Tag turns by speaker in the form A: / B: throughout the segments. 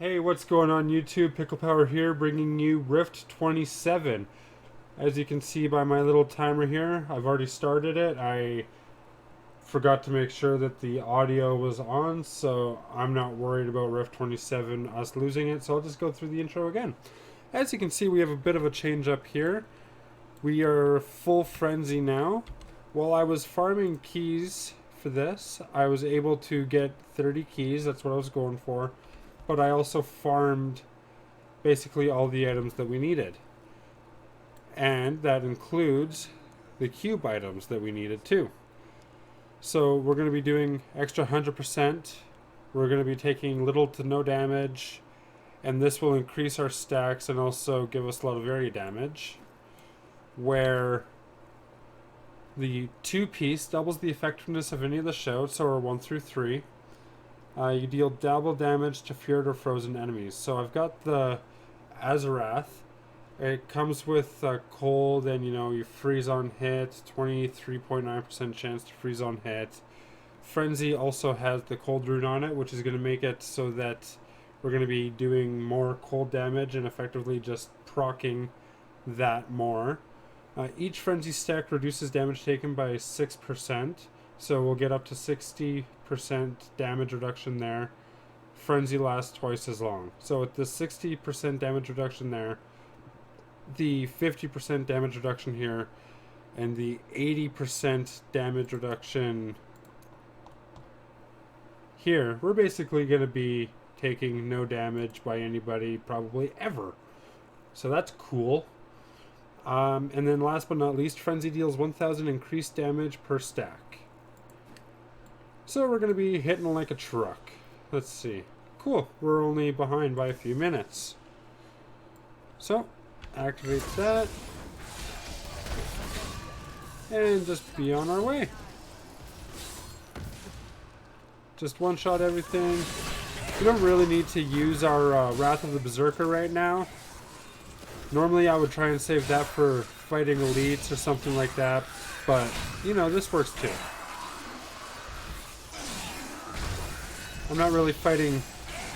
A: Hey, what's going on YouTube? Pickle Power here, bringing you Rift 27. As you can see by my little timer here, I've already started it. I forgot to make sure that the audio was on, so I'm not worried about Rift 27, us losing it, so I'll just go through the intro again. As you can see, we have a bit of a change up here. We are full frenzy now. While I was farming keys for this, I was able to get 30 keys, that's what I was going for. But I also farmed basically all the items that we needed. And that includes the cube items that we needed too. So we're going to be doing extra 100%. We're going to be taking little to no damage. And this will increase our stacks and also give us a lot of area damage. Where the 2-piece doubles the effectiveness of any of the shouts, or 1 through 3. You deal double damage to feared or frozen enemies. So I've got the Azarath. It comes with cold, and you freeze on hit. 23.9% chance to freeze on hit. Frenzy also has the cold rune on it, which is going to make it so that we're going to be doing more cold damage and effectively just proccing that more. Each frenzy stack reduces damage taken by 6%. So we'll get up to 60% damage reduction there. Frenzy lasts twice as long. So with the 60% damage reduction there, the 50% damage reduction here, and the 80% damage reduction here, we're basically going to be taking no damage by anybody probably ever. So that's cool. And then last but not least, Frenzy deals 1000 increased damage per stack. So we're going to be hitting like a truck. Let's see. Cool. We're only behind by a few minutes. So, activate that. And just be on our way. Just one-shot everything. We don't really need to use our Wrath of the Berserker right now. Normally I would try and save that for fighting elites or something like that. But, this works too. I'm not really fighting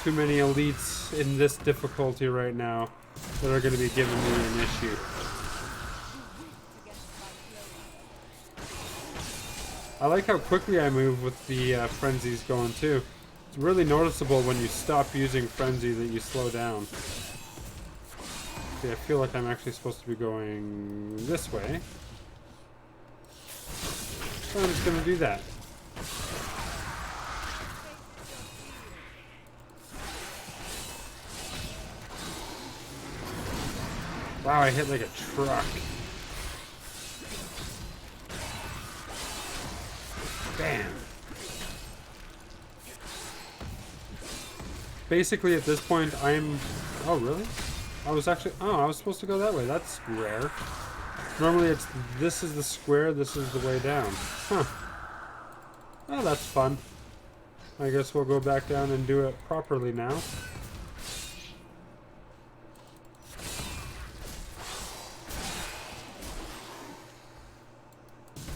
A: too many elites in this difficulty right now that are going to be giving me an issue. I like how quickly I move with the frenzies going too. It's really noticeable when you stop using frenzy that you slow down. See, I feel like I'm actually supposed to be going this way. So I'm just going to do that. Wow, I hit like a truck. Bam. Basically, at this point, I'm... Oh, really? I was supposed to go that way. That's rare. Normally, this is the square, this is the way down. Huh. Oh, that's fun. I guess we'll go back down and do it properly now.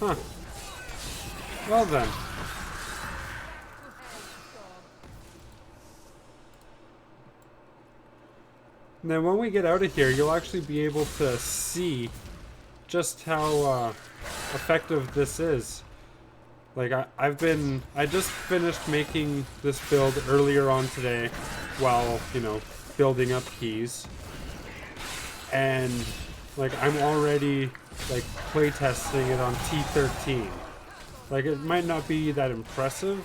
A: Huh. Well then. And then when we get out of here, you'll actually be able to see just how effective this is. Like, I just finished making this build earlier on today while, building up keys. And, like, I'm already... like playtesting it on T13. Like, it might not be that impressive,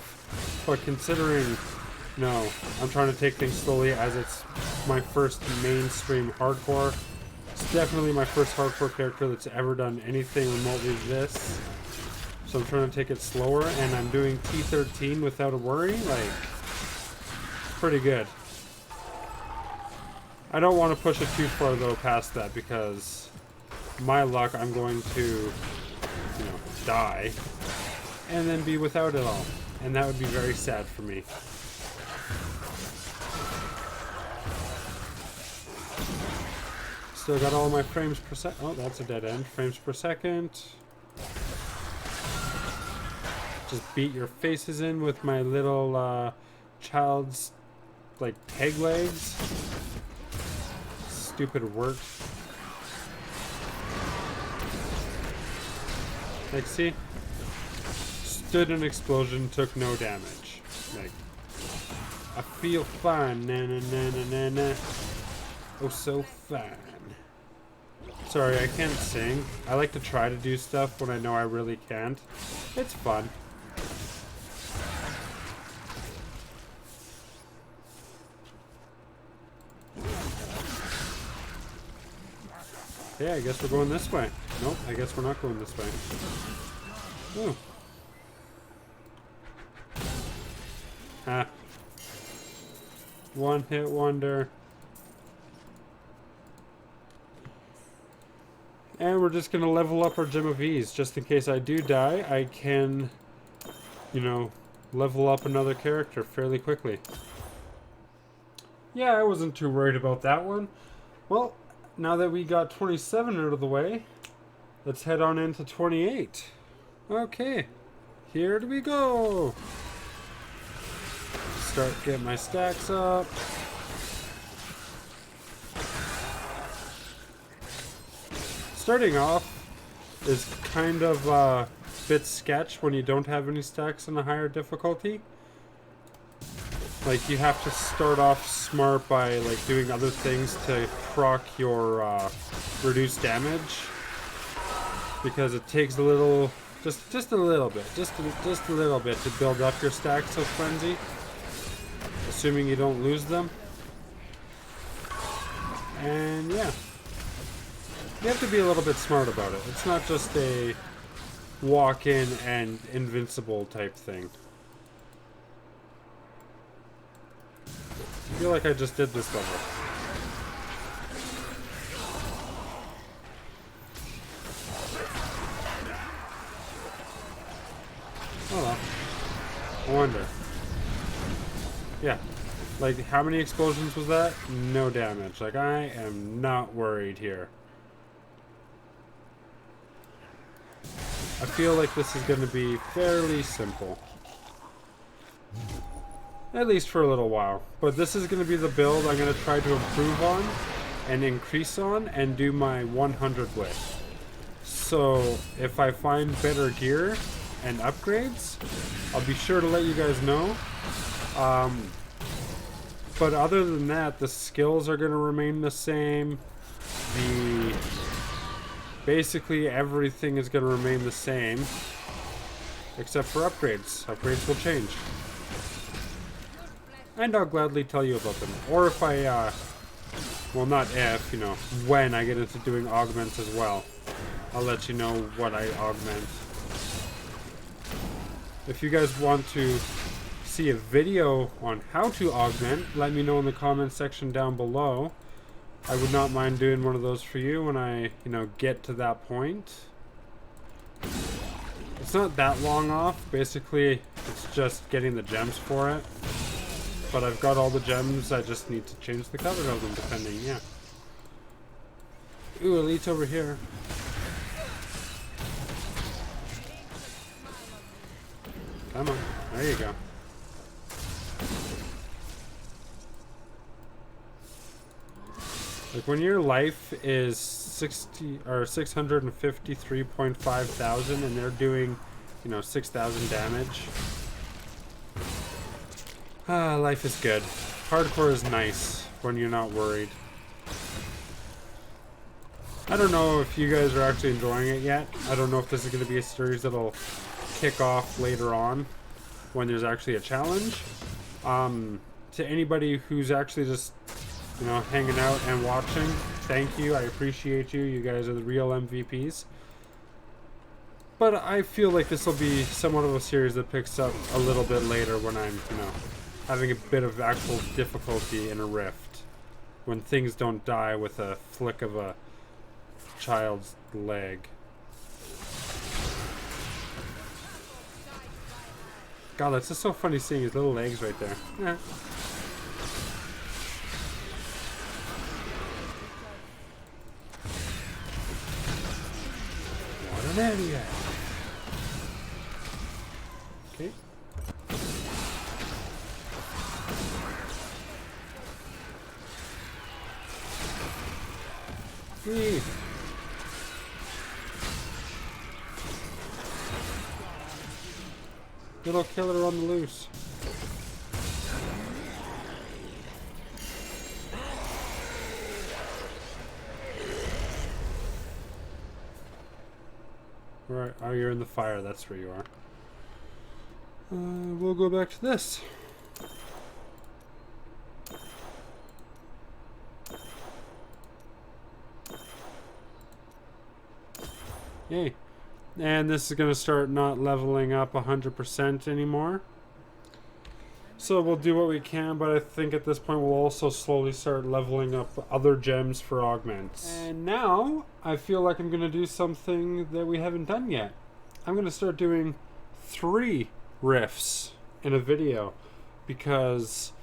A: but considering, I'm trying to take things slowly as it's my first mainstream hardcore. It's definitely my first hardcore character that's ever done anything remotely this. So I'm trying to take it slower, and I'm doing T13 without a worry. Like, pretty good. I don't want to push it too far though past that, because my luck, I'm going to, die and then be without it all. And that would be very sad for me. Still got all my frames per second. Oh, that's a dead end. Frames per second. Just beat your faces in with my little child's like peg legs. Stupid work. Like, see? Stood an explosion, took no damage. Like, I feel fine, na na na na na na. Oh, so fine. Sorry, I can't sing. I like to try to do stuff when I know I really can't. It's fun. Yeah, I guess we're going this way. Nope, I guess we're not going this way. Ooh. Ha. One hit wonder. And we're just gonna level up our Gem of Ease. Just in case I do die, I can, you know, level up another character fairly quickly. Yeah, I wasn't too worried about that one. Well, now that we got 27 out of the way, let's head on into 28. Okay, here we go. Start getting my stacks up. Starting off is kind of a bit sketch when you don't have any stacks in a higher difficulty. Like, you have to start off smart by like doing other things to proc your reduced damage, because it takes a little, just a little bit, just a little bit to build up your stacks of frenzy, assuming you don't lose them. And yeah, you have to be a little bit smart about it. It's not just a walk in and invincible type thing. I feel like I just did this level. Oh well. I wonder. Yeah. Like, how many explosions was that? No damage. Like, I am not worried here. I feel like this is going to be fairly simple. At least for a little while. But this is going to be the build I'm going to try to improve on and increase on and do my 100 with. So if I find better gear and upgrades, I'll be sure to let you guys know. But other than that, the skills are going to remain the same. Basically everything is going to remain the same. Except for upgrades. Upgrades will change. And I'll gladly tell you about them. Or if I, well, not if, you know, when I get into doing augments as well. I'll let you know what I augment. If you guys want to see a video on how to augment, let me know in the comments section down below. I would not mind doing one of those for you when I, you know, get to that point. It's not that long off. Basically, it's just getting the gems for it. But I've got all the gems, I just need to change the color of them depending, yeah. Ooh, Elite's over here. Come on, there you go. Like, when your life is 653.5 thousand and they're doing, you know, 6,000 damage. Ah, life is good. Hardcore is nice when you're not worried. I don't know if you guys are actually enjoying it yet. I don't know if this is going to be a series that'll kick off later on when there's actually a challenge. To anybody who's actually just, you know, hanging out and watching, thank you. I appreciate you. You guys are the real MVPs. But I feel like this will be somewhat of a series that picks up a little bit later when I'm, you know, having a bit of actual difficulty in a rift. When things don't die with a flick of a child's leg. God, that's just so funny seeing his little legs right there. Yeah. What an idiot. Okay. Whee! Little killer on the loose. Right, oh, you're in the fire, that's where you are. We'll go back to this. Yay. And this is going to start not leveling up 100% anymore. So we'll do what we can, but I think at this point we'll also slowly start leveling up other gems for augments. And now I feel like I'm going to do something that we haven't done yet. I'm going to start doing 3 rifts in a video, because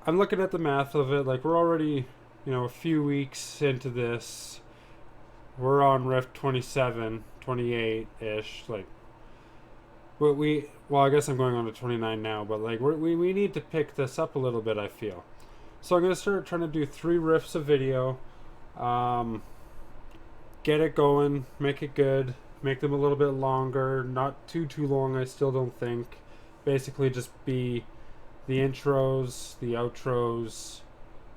A: I'm looking at the math of it. Like, we're already, you know, a few weeks into this. We're on rift 27, 28-ish. Like, well, I guess I'm going on to 29 now, but like we need to pick this up a little bit, I feel. So I'm going to start trying to do 3 rifts a video. Get it going, make it good, make them a little bit longer, not too long, I still don't think. Basically just be the intros, the outros,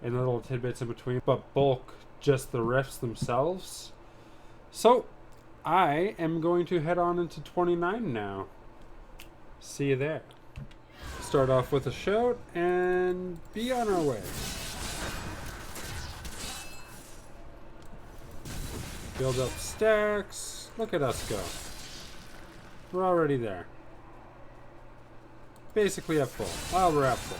A: and little tidbits in between, but bulk just the rifts themselves. So I am going to head on into 29 now. See you there. Start off with a shout and be on our way. Build up stacks. Look at us go. We're already there. Basically at full. Oh, we're at full.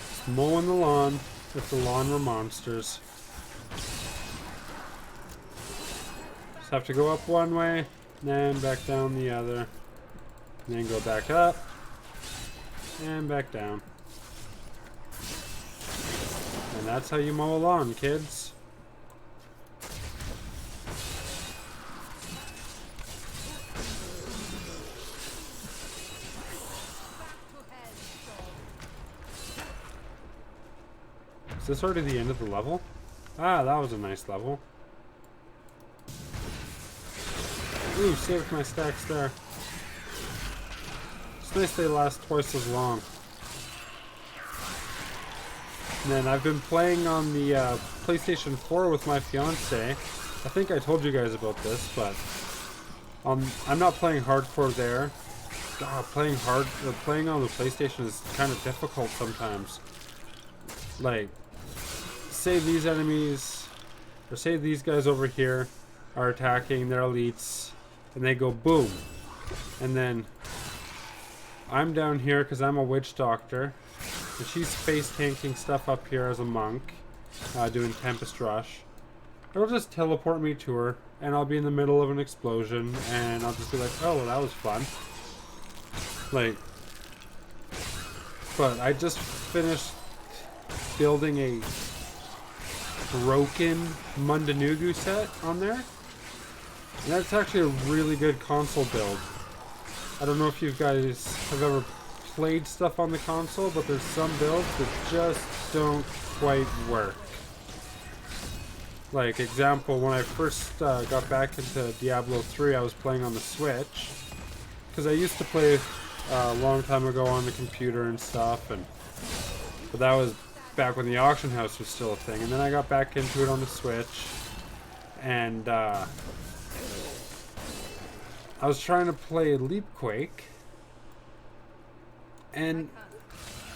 A: Just mowing the lawn if the lawn were monsters. Just have to go up one way, then back down the other, then go back up, and back down. And that's how you mow a lawn, kids. Is this already the end of the level? Ah, that was a nice level. Ooh, saved my stacks there. It's nice they last twice as long. And then I've been playing on the PlayStation 4 with my fiance. I think I told you guys about this, but I'm not playing hardcore there. God, playing on the PlayStation is kind of difficult sometimes. Like, say these enemies, or say these guys over here are attacking their elites, and they go boom, and then I'm down here because I'm a witch doctor, and she's face tanking stuff up here as a monk, doing Tempest Rush. It'll just teleport me to her, and I'll be in the middle of an explosion, and I'll just be like, oh, well, that was fun. Like, but I just finished building a broken Mundanugu set on there. And that's actually a really good console build. I don't know if you guys have ever played stuff on the console, but there's some builds that just don't quite work. Like, example, when I first got back into Diablo 3, I was playing on the Switch. Because I used to play a long time ago on the computer and stuff, but that was back when the auction house was still a thing. And then I got back into it on the Switch, and I was trying to play Leapquake, and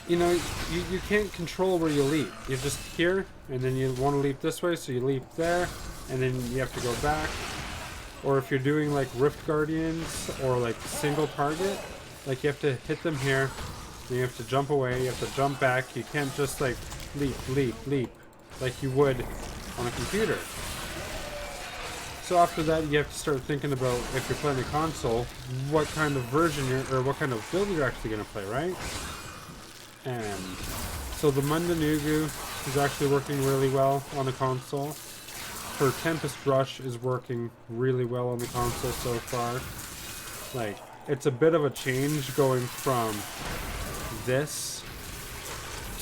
A: you know, you can't control where you leap. You're just here, and then you want to leap this way, so you leap there, and then you have to go back. Or if you're doing like Rift Guardians or like single target, like you have to hit them here, then you have to jump away, you have to jump back. You can't just like leap, leap, leap like you would on a computer. So after that, you have to start thinking about, if you're playing a console, what kind of version or what kind of build you're actually going to play, right? And so the Mundanugu is actually working really well on the console. Her Tempest Rush is working really well on the console so far. Like, it's a bit of a change going from this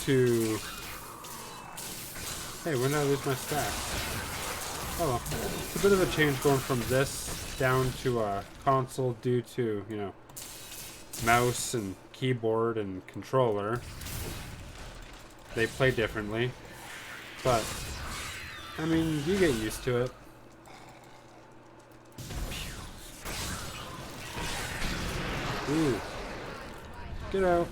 A: to... Hey, when did I lose my stack? Oh well. It's a bit of a change going from this down to a console due to, you know, mouse and keyboard and controller. They play differently. But, I mean, you get used to it. Ooh. Get out.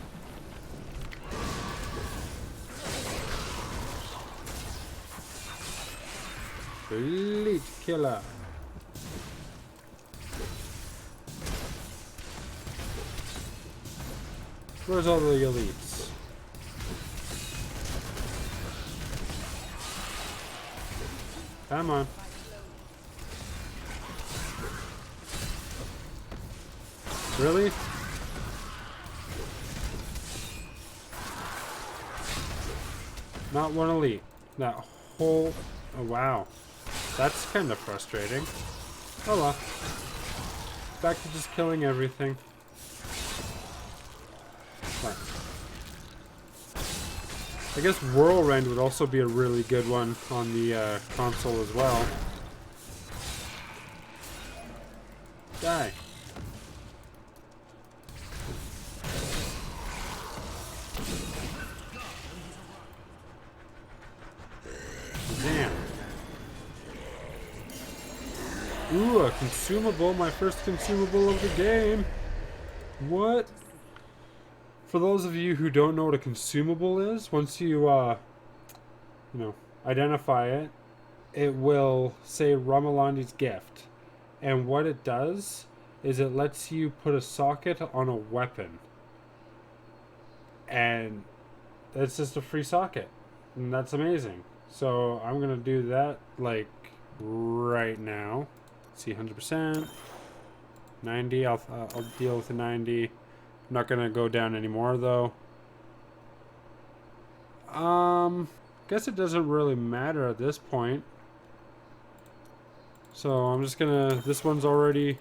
A: Elite killer. Where's all the elites? Come on. Really? Not one elite. That whole... Oh, wow. That's kind of frustrating. Oh well. Back to just killing everything. But I guess Whirlwind would also be a really good one on the console as well. Die. Damn. Ooh, a consumable. My first consumable of the game. What? For those of you who don't know what a consumable is, once you, identify it, it will say Ramalandi's gift. And what it does is it lets you put a socket on a weapon. And it's just a free socket. And that's amazing. So I'm going to do that, like, right now. See, 100%. 90, I'll deal with the 90. I'm not going to go down anymore, though. Guess it doesn't really matter at this point. So I'm just gonna, this one's already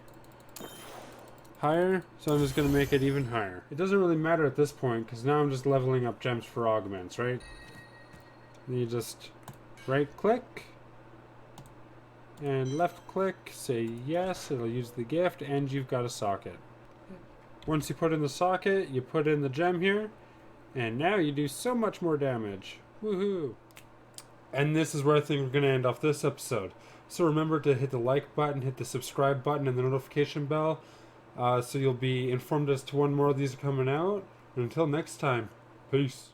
A: higher, so I'm just gonna make it even higher. It doesn't really matter at this point, because now I'm just leveling up gems for augments, right? And you just right click, and left click, say yes, it'll use the gift, and you've got a socket. Once you put in the socket, you put in the gem here, and now you do so much more damage. Woohoo! And this is where I think we're going to end off this episode. So remember to hit the like button, hit the subscribe button, and the notification bell, so you'll be informed as to when more of these are coming out. And until next time, peace.